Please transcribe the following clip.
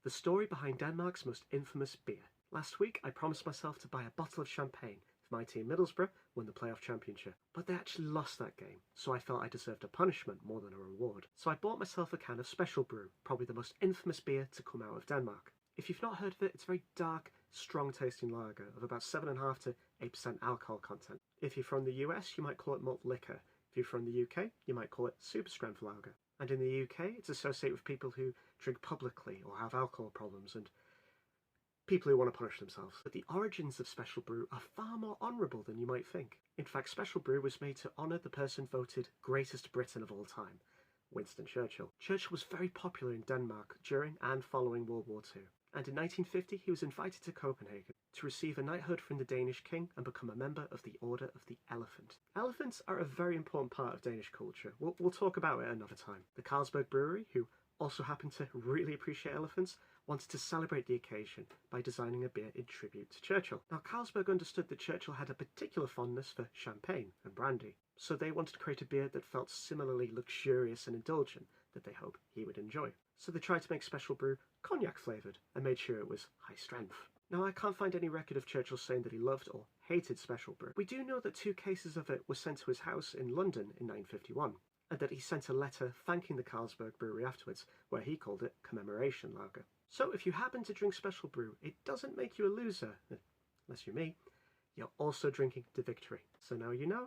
the story behind Denmark's most infamous beer. Last week, I promised myself to buy a bottle of champagne if my team Middlesbrough won the playoff championship, but they actually lost that game, so I felt I deserved a punishment more than a reward. So I bought myself a can of Special Brew, probably the most infamous beer to come out of Denmark. If you've not heard of it, it's a very dark, strong-tasting lager of about 7.5 to 8% alcohol content. If you're from the US, you might call it malt liquor. If you're from the UK, you might call it super strength lager. And in the UK, it's associated with people who drink publicly or have alcohol problems and people who want to punish themselves. But the origins of Special Brew are far more honourable than you might think. In fact, Special Brew was made to honour the person voted greatest Briton of all time, Winston Churchill. Churchill was very popular in Denmark during and following World War II. And in 1950, he was invited to Copenhagen to receive a knighthood from the Danish king and become a member of the Order of the Elephant. Elephants are a very important part of Danish culture. We'll talk about it another time. The Carlsberg brewery, who also happened to really appreciate elephants, wanted to celebrate the occasion by designing a beer in tribute to Churchill. Now, Carlsberg understood that Churchill had a particular fondness for champagne and brandy, so they wanted to create a beer that felt similarly luxurious and indulgent that they hoped he would enjoy. So they tried to make Special Brew cognac flavoured and made sure it was high strength. Now, I can't find any record of Churchill saying that he loved or hated Special Brew. We do know that 2 cases of it were sent to his house in London in 1951, and that he sent a letter thanking the Carlsberg brewery afterwards, where he called it commemoration lager. So if you happen to drink Special Brew, it doesn't make you a loser, unless you're me. You're also drinking to victory. So now you know.